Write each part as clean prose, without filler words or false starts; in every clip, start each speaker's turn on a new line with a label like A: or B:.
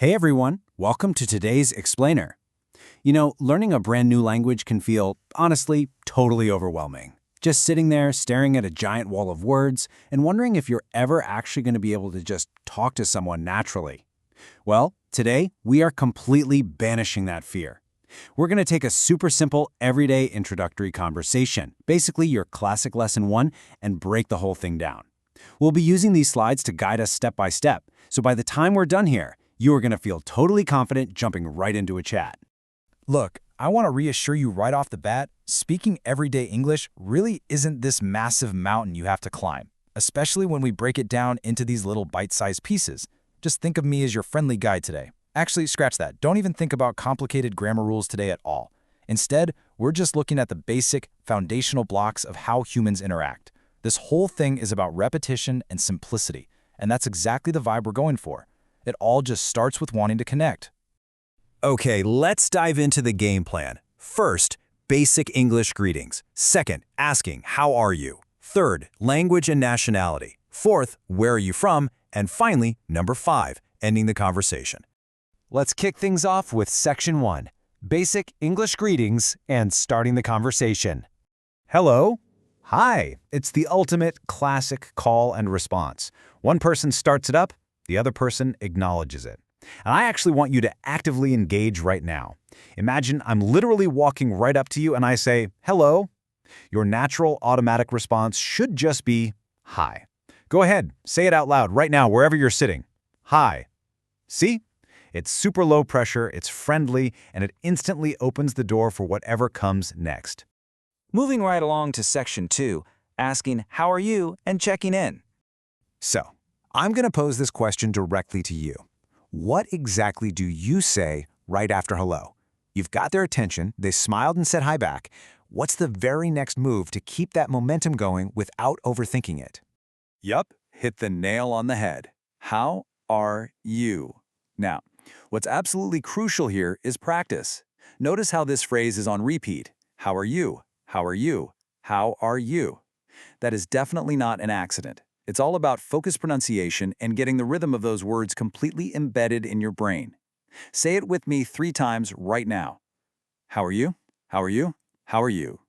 A: Hey everyone, welcome to today's Explainer. Learning a brand new language can feel, honestly, totally overwhelming. Just sitting there staring at a giant wall of words and wondering if you're ever actually going to be able to just talk to someone naturally. Well, today we are completely banishing that fear. We're going to take a super simple, everyday introductory conversation, basically your classic lesson 1, and break the whole thing down. We'll be using these slides to guide us step by step, so by the time we're done here, you are going to feel totally confident jumping right into a chat.
B: Look, I want to reassure you right off the bat, speaking everyday English really isn't this massive mountain you have to climb, especially when we break it down into these little bite-sized pieces. Just think of me as your friendly guide today. Actually, scratch that. Don't even think about complicated grammar rules today at all. Instead, we're just looking at the basic, foundational blocks of how humans interact. This whole thing is about repetition and simplicity, and that's exactly the vibe we're going for. It all just starts with wanting to connect.
A: Okay, let's dive into the game plan. First, basic English greetings. Second, asking, how are you? Third, language and nationality. Fourth, where are you from? And finally, number 5, ending the conversation. Let's kick things off with Section 1, basic English greetings and starting the conversation. Hello. Hi. It's the ultimate classic call and response. One person starts it up, the other person acknowledges it. And I actually want you to actively engage right now. Imagine I'm literally walking right up to you and I say, hello. Your natural automatic response should just be, hi. Go ahead, say it out loud right now wherever you're sitting. Hi. See? It's super low pressure, it's friendly, and it instantly opens the door for whatever comes next.
C: Moving right along to Section 2, asking, how are you, and checking in.
A: So, I'm going to pose this question directly to you. What exactly do you say right after hello? You've got their attention, they smiled and said hi back. What's the very next move to keep that momentum going without overthinking it? Yup, hit the nail on the head. How are you? Now, what's absolutely crucial here is practice. Notice how this phrase is on repeat. How are you? How are you? How are you? That is definitely not an accident. It's all about focused pronunciation and getting the rhythm of those words completely embedded in your brain. Say it with me 3 times right now. How are you? How are you? How are you?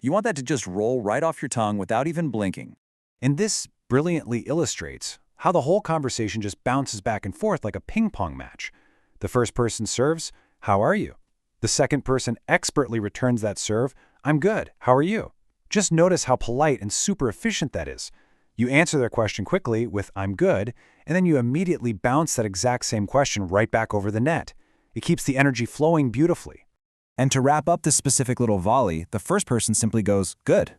A: You want that to just roll right off your tongue without even blinking. And this brilliantly illustrates how the whole conversation just bounces back and forth like a ping-pong match. The first person serves, how are you? The second person expertly returns that serve, I'm good, how are you? Just notice how polite and super efficient that is. You answer their question quickly with I'm good, and then you immediately bounce that exact same question right back over the net. It keeps the energy flowing beautifully.
C: And to wrap up this specific little volley, the first person simply goes, good.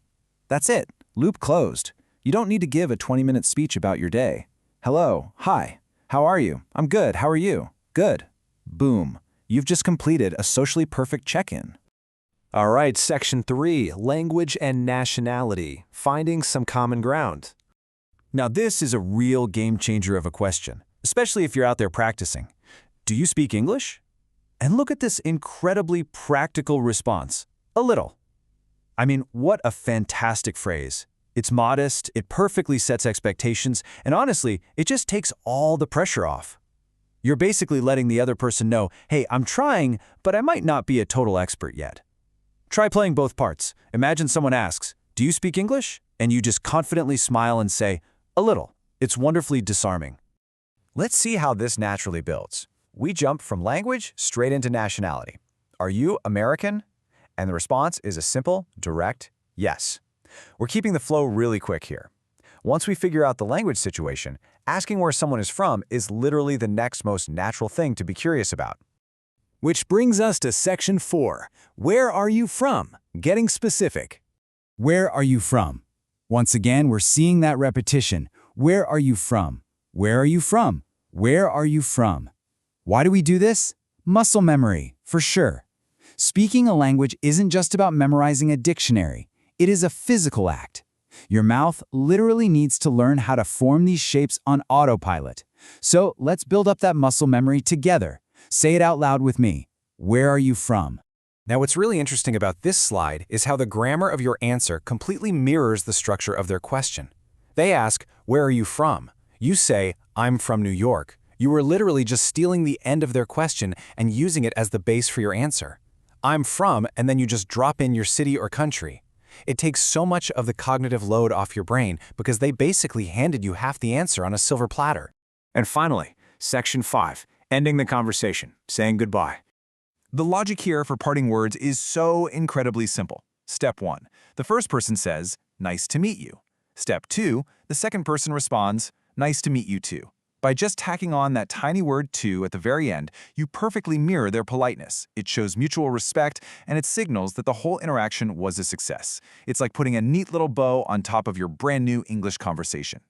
C: That's it. Loop closed. You don't need to give a 20-minute speech about your day. Hello. Hi. How are you? I'm good. How are you? Good. Boom. You've just completed a socially perfect check-in.
A: All right, Section 3, language and nationality, finding some common ground. Now this is a real game changer of a question, especially if you're out there practicing. Do you speak English? And look at this incredibly practical response. A little. I mean, what a fantastic phrase. It's modest, it perfectly sets expectations, and honestly, it just takes all the pressure off. You're basically letting the other person know, hey, I'm trying, but I might not be a total expert yet. Try playing both parts. Imagine someone asks, do you speak English? And you just confidently smile and say, a little. It's wonderfully disarming. Let's see how this naturally builds. We jump from language straight into nationality. Are you American? And the response is a simple, direct yes. We're keeping the flow really quick here. Once we figure out the language situation, asking where someone is from is literally the next most natural thing to be curious about. Which brings us to Section 4. Where are you from? Getting specific. Where are you from? Once again, we're seeing that repetition. Where are you from? Where are you from? Where are you from? Why do we do this? Muscle memory, for sure. Speaking a language isn't just about memorizing a dictionary. It is a physical act. Your mouth literally needs to learn how to form these shapes on autopilot. So let's build up that muscle memory together. Say it out loud with me. Where are you from? Now, what's really interesting about this slide is how the grammar of your answer completely mirrors the structure of their question. They ask, where are you from? You say, I'm from New York. You were literally just stealing the end of their question and using it as the base for your answer. I'm from, and then you just drop in your city or country. It takes so much of the cognitive load off your brain because they basically handed you half the answer on a silver platter.
C: And finally, Section 5, ending the conversation, saying goodbye.
B: The logic here for parting words is so incredibly simple. Step 1. The first person says, "Nice to meet you." Step 2. The second person responds, "Nice to meet you too." By just tacking on that tiny word "to" at the very end, you perfectly mirror their politeness. It shows mutual respect, and it signals that the whole interaction was a success. It's like putting a neat little bow on top of your brand new English conversation.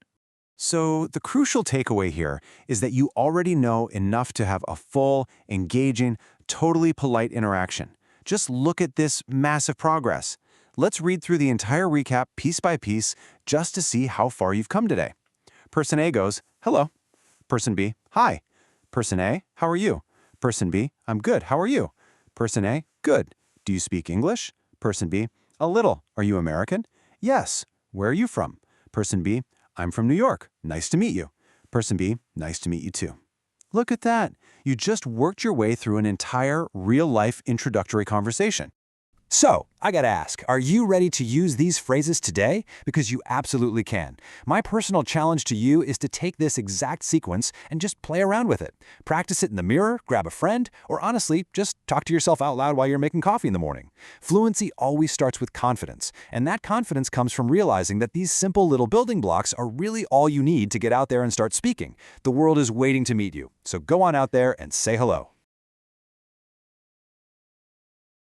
A: So the crucial takeaway here is that you already know enough to have a full, engaging, totally polite interaction. Just look at this massive progress. Let's read through the entire recap piece by piece just to see how far you've come today. Person A goes, "Hello." Person B, "Hi." Person A, "How are you?" Person B, "I'm good. How are you?" Person A, "Good. Do you speak English?" Person B, "A little. Are you American?" "Yes." "Where are you from?" Person B, "I'm from New York. Nice to meet you." Person B, "Nice to meet you too." Look at that. You just worked your way through an entire real-life introductory conversation. So, I gotta ask, are you ready to use these phrases today? Because you absolutely can. My personal challenge to you is to take this exact sequence and just play around with it. Practice it in the mirror, grab a friend, or honestly, just talk to yourself out loud while you're making coffee in the morning. Fluency always starts with confidence, and that confidence comes from realizing that these simple little building blocks are really all you need to get out there and start speaking. The world is waiting to meet you, so go on out there and say hello.